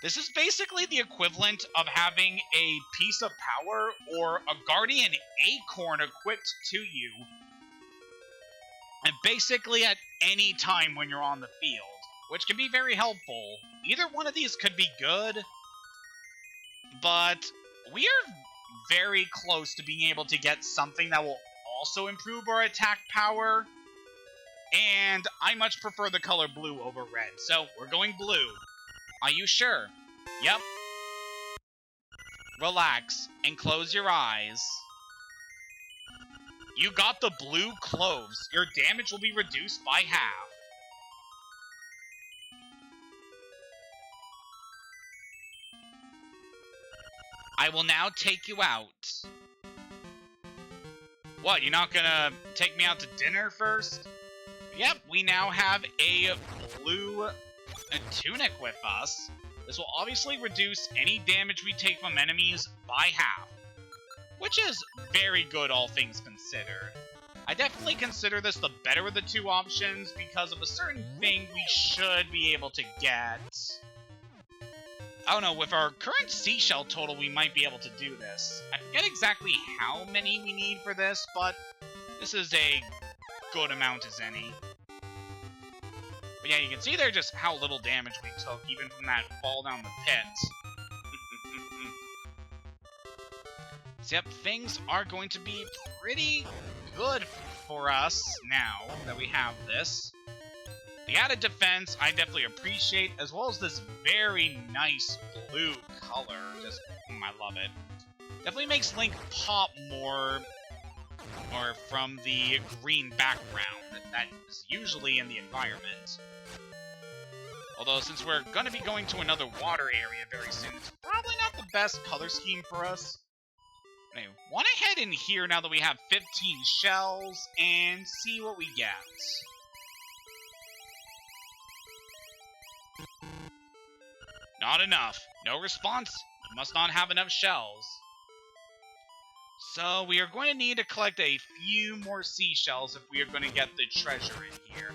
This is basically the equivalent of having a piece of power or a guardian acorn equipped to you, and basically at any time when you're on the field, which can be very helpful. Either one of these could be good, but we are very close to being able to get something that will also improve our attack power, and I much prefer the color blue over red, so we're going blue. Are you sure? Yep. Relax and close your eyes. You got the blue cloves. Your damage will be reduced by half. I will now take you out. What, you're not gonna take me out to dinner first? Yep, we now have a blue tunic with us. This will obviously reduce any damage we take from enemies by half, which is very good, all things considered. I definitely consider this the better of the two options because of a certain thing we should be able to get. I don't know, with our current seashell total, we might be able to do this. I forget exactly how many we need for this, but this is a good amount as any. But yeah, you can see there just how little damage we took, even from that fall down the pit. So yep, things are going to be pretty good for us now that we have this. The added defense I definitely appreciate, as well as this very nice blue color. Just, I love it. Definitely makes Link pop more or from the green background that is usually in the environment. Although, since we're going to be going to another water area very soon, it's probably not the best color scheme for us. Anyway, want to head in here now that we have 15 shells and see what we get. Not enough. No response. We must not have enough shells. So we are going to need to collect a few more seashells if we are going to get the treasure in here.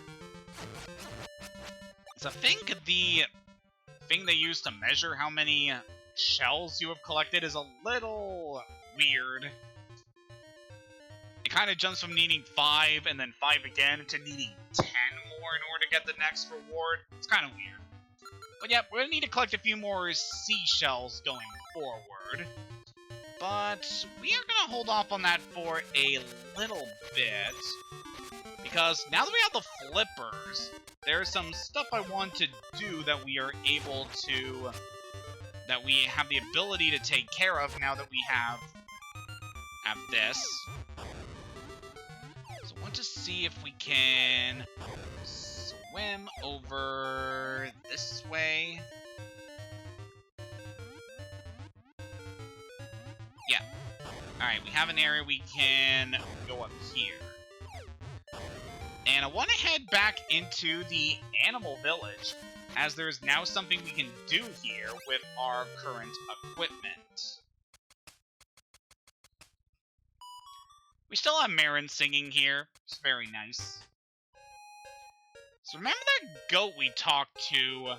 So I think the thing they use to measure how many shells you have collected is a little weird. It kind of jumps from needing 5 and then 5 again to needing 10 more in order to get the next reward. It's kind of weird. But yeah, we're going to need to collect a few more seashells going forward. But we are going to hold off on that for a little bit. Because now that we have the flippers, there's some stuff I want to do that we are able to... that we have the ability to take care of now that we have this. So I want to see if we can swim over this way. Yeah. Alright, we have an area we can go up here. And I want to head back into the animal village, as there is now something we can do here with our current equipment. We still have Marin singing here. It's very nice. So remember that goat we talked to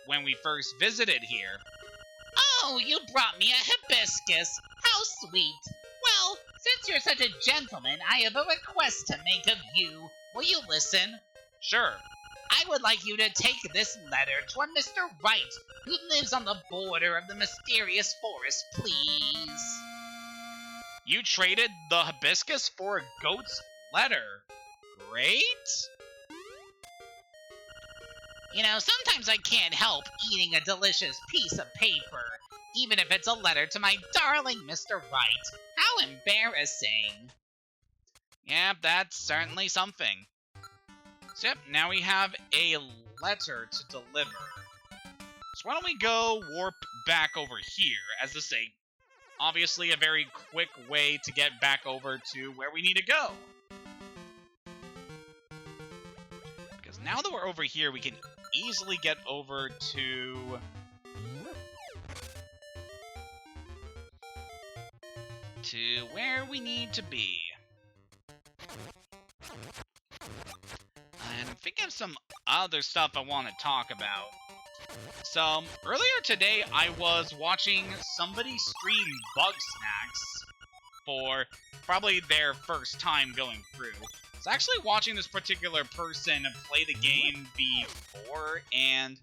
when we first visited here? Oh, you brought me a hibiscus! How sweet! Well, since you're such a gentleman, I have a request to make of you. Will you listen? Sure. I would like you to take this letter to a Mr. Wright, who lives on the border of the mysterious forest, please. You traded the hibiscus for a goat's letter. Great. You know, sometimes I can't help eating a delicious piece of paper, even if it's a letter to my darling Mr. Wright. How embarrassing. Yeah, that's certainly something. So yep, now we have a letter to deliver. So why don't we go warp back over here, as this is obviously a very quick way to get back over to where we need to go. Because now that we're over here, we can easily get over to... where we need to be. And I'm thinking of some other stuff I want to talk about. So, earlier today, I was watching somebody stream Bug Snacks for probably their first time going through. I was actually watching this particular person play the game before, and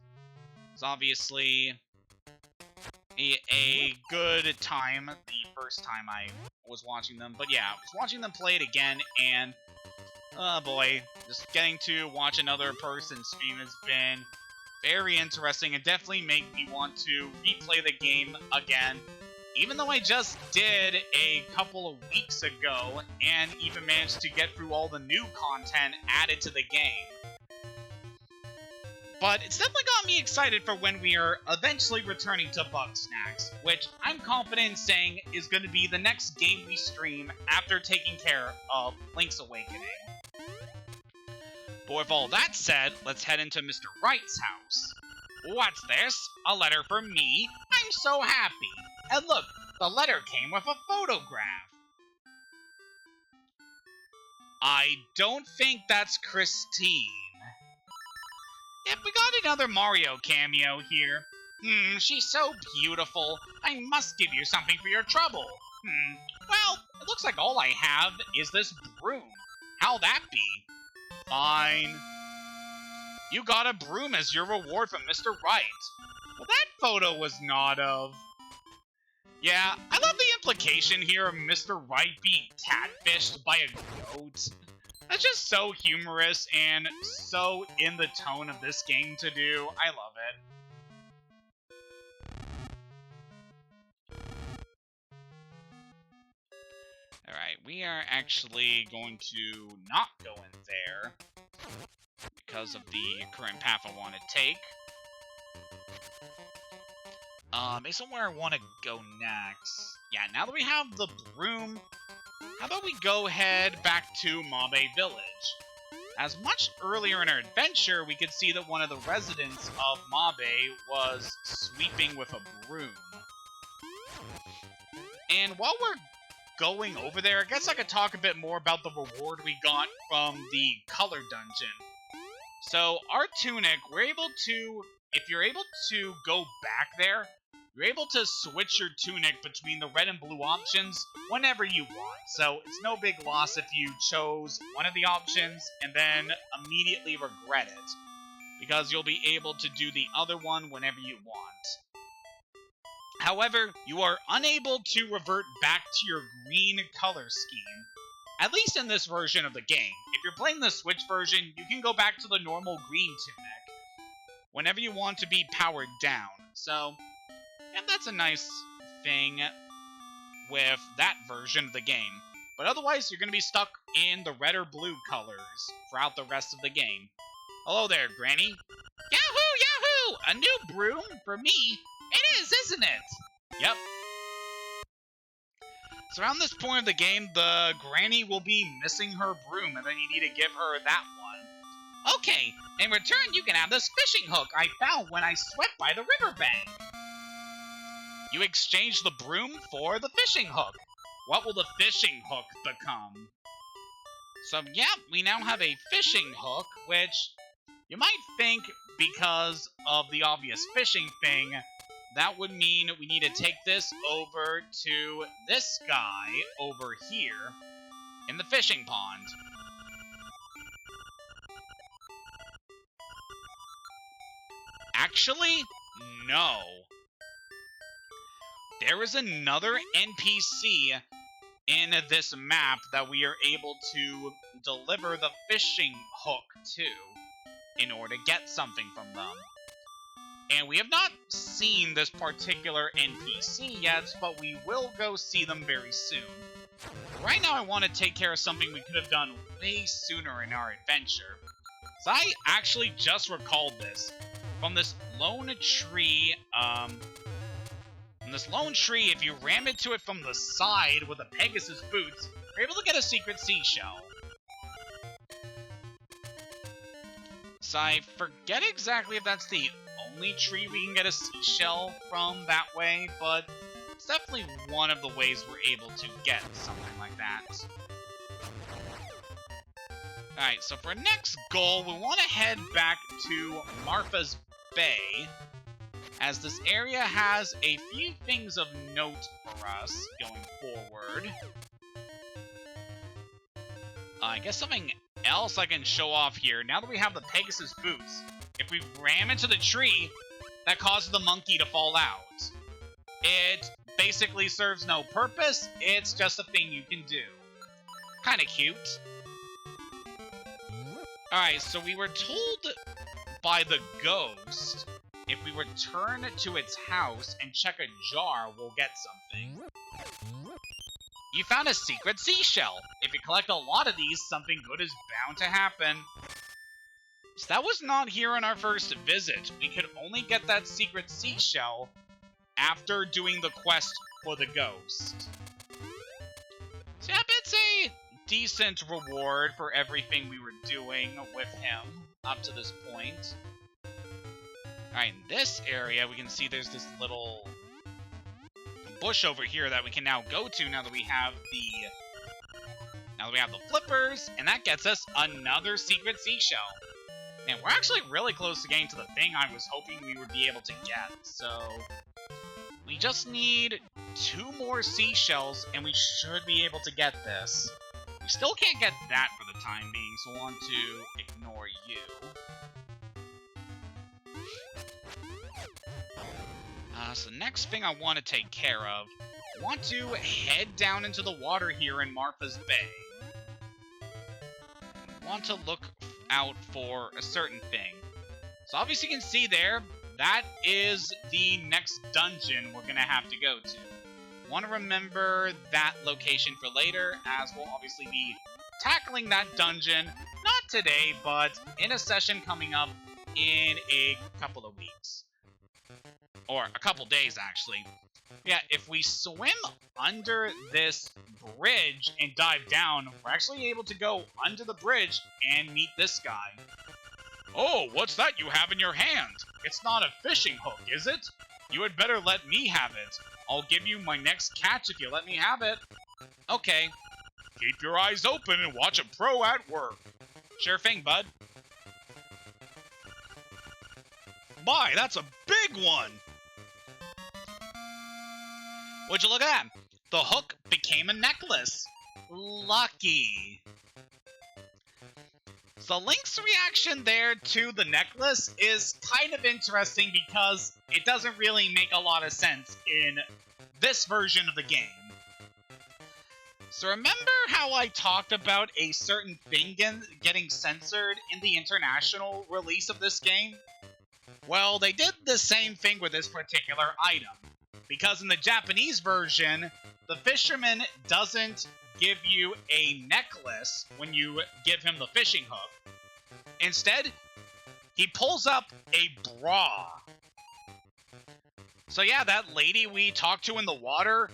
it's obviously a good time the first time I was watching them. But yeah, I was watching them play it again, and oh boy, just getting to watch another person stream has been very interesting and definitely made me want to replay the game again. Even though I just did a couple of weeks ago and even managed to get through all the new content added to the game. But it's definitely got me excited for when we are eventually returning to Bug Snacks, which I'm confident in saying is going to be the next game we stream after taking care of Link's Awakening. But with all that said, let's head into Mr. Wright's house. What's this? A letter from me? I'm so happy. And look, the letter came with a photograph. I don't think that's Christine. Yep, we got another Mario cameo here. She's so beautiful. I must give you something for your trouble. Well, it looks like all I have is this broom. How'll that be? Fine. You got a broom as your reward from Mr. Wright. Well, that photo was not of... Yeah, I love the implication here of Mr. Wright being catfished by a goat. That's just so humorous and so in the tone of this game to do. I love it. Alright, we are actually going to not go in there because of the current path I want to take. Based on where I want to go next. Yeah, now that we have the broom, how about we go head back to Mabe Village? As much earlier in our adventure, we could see that one of the residents of Mabe was sweeping with a broom. And while we're going over there, I guess I could talk a bit more about the reward we got from the color dungeon. So, our tunic, we're able to, if you're able to go back there, you're able to switch your tunic between the red and blue options whenever you want. So, it's no big loss if you chose one of the options and then immediately regret it, because you'll be able to do the other one whenever you want. However, you are unable to revert back to your green color scheme, at least in this version of the game. If you're playing the Switch version, you can go back to the normal green tunic whenever you want to be powered down. So, yeah, that's a nice thing with that version of the game. But otherwise, you're going to be stuck in the red or blue colors throughout the rest of the game. Hello there, Granny. Yahoo! Yahoo! A new broom? For me? It is, isn't it? Yep. So around this point of the game, the Granny will be missing her broom, and then you need to give her that one. Okay, in return you can have this fishing hook I found when I swept by the riverbank. You exchange the broom for the fishing hook. What will the fishing hook become? So yeah, we now have a fishing hook, which you might think, because of the obvious fishing thing, that would mean we need to take this over to this guy over here in the fishing pond. Actually, no. There is another NPC in this map that we are able to deliver the fishing hook to in order to get something from them. And we have not seen this particular NPC yet, but we will go see them very soon. Right now I want to take care of something we could have done way sooner in our adventure. So I actually just recalled this. From this lone tree, if you ram into it from the side with a Pegasus boots, you're able to get a secret seashell. So I forget exactly if that's the only tree we can get a seashell from that way, but it's definitely one of the ways we're able to get something like that. Alright, so for our next goal, we want to head back to Marfa's Bay, as this area has a few things of note for us going forward. I guess something else I can show off here, now that we have the Pegasus boots. If we ram into the tree, that causes the monkey to fall out. It basically serves no purpose, it's just a thing you can do. Kinda cute. Alright, so we were told by the ghost, if we return to its house and check a jar, we'll get something. You found a secret seashell. If you collect a lot of these, something good is bound to happen. So that was not here on our first visit. We could only get that secret seashell after doing the quest for the ghost. So yeah, it's a decent reward for everything we were doing with him up to this point. Alright, in this area, we can see there's this little bush over here that we can now go to now that we have the flippers, and that gets us another secret seashell. And we're actually really close to getting to the thing I was hoping we would be able to get, so we just need 2 more seashells and we should be able to get this. We still can't get that for the time being, so I want to ignore you. So the next thing I want to take care of, I want to head down into the water here in Marfa's Bay. want to look out for a certain thing. So obviously you can see there, that is the next dungeon we're going to have to go to. Want to remember that location for later, as we'll obviously be tackling that dungeon, not today, but in a session coming up in a couple of weeks. Or a couple days, actually. Yeah, if we swim under this bridge and dive down, we're actually able to go under the bridge and meet this guy. Oh, what's that you have in your hand? It's not a fishing hook, is it? You had better let me have it. I'll give you my next catch if you let me have it. Okay. Keep your eyes open and watch a pro at work. Sure thing, bud. My, that's a big one! Would you look at that? The hook became a necklace. Lucky. So Link's reaction there to the necklace is kind of interesting because it doesn't really make a lot of sense in this version of the game. So remember how I talked about a certain thing getting censored in the international release of this game? Well, they did the same thing with this particular item. Because in the Japanese version, the fisherman doesn't give you a necklace when you give him the fishing hook. Instead, he pulls up a bra. So yeah, that lady we talked to in the water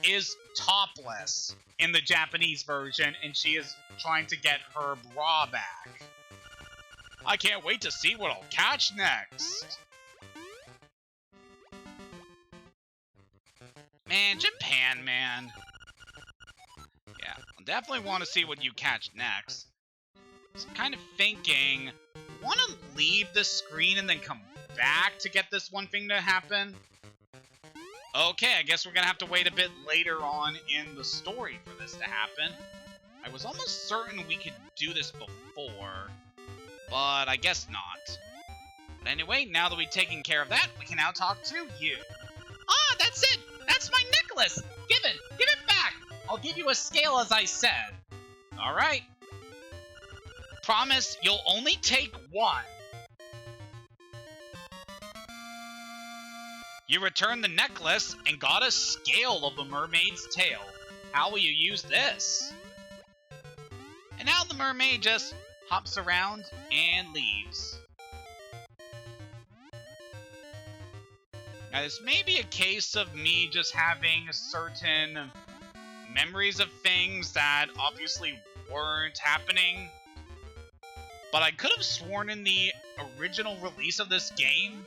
is topless in the Japanese version, and she is trying to get her bra back. I can't wait to see what I'll catch next. Man, Japan, man. Yeah, I definitely want to see what you catch next. So I'm kind of thinking, want to leave the screen and then come back to get this one thing to happen? Okay, I guess we're going to have to wait a bit later on in the story for this to happen. I was almost certain we could do this before, but I guess not. But anyway, now that we've taken care of that, we can now talk to you. Ah, that's it! That's my necklace! Give it back! I'll give you a scale as I said. Alright. Promise you'll only take one. You returned the necklace and got a scale of the mermaid's tail. How will you use this? And now the mermaid just hops around and leaves. Now, this may be a case of me just having certain memories of things that obviously weren't happening. But I could have sworn in the original release of this game,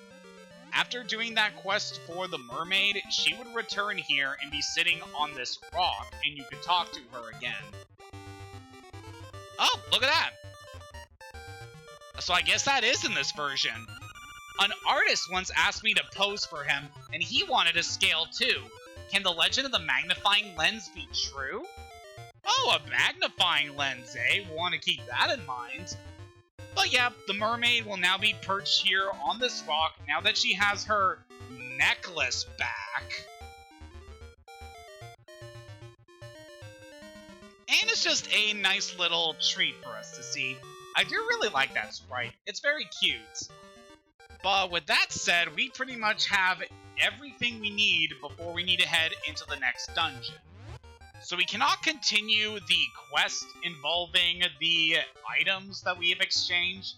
after doing that quest for the mermaid, she would return here and be sitting on this rock, and you could talk to her again. Oh, look at that! So I guess that is in this version. An artist once asked me to pose for him, and he wanted a scale too. Can the legend of the magnifying lens be true? Oh, a magnifying lens, eh? We'll want to keep that in mind. But yeah, the mermaid will now be perched here on this rock now that she has her necklace back. And it's just a nice little treat for us to see. I do really like that sprite. It's very cute. But with that said, we pretty much have everything we need before we need to head into the next dungeon. So we cannot continue the quest involving the items that we have exchanged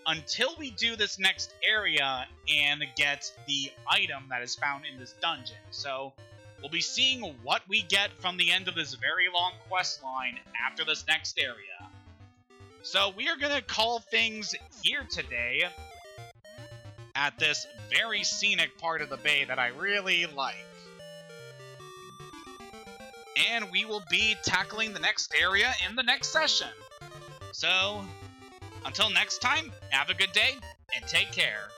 until we do this next area and get the item that is found in this dungeon. So we'll be seeing what we get from the end of this very long quest line after this next area. So we are going to call things here today at this very scenic part of the bay that I really like. And we will be tackling the next area in the next session. So, until next time, have a good day, and take care.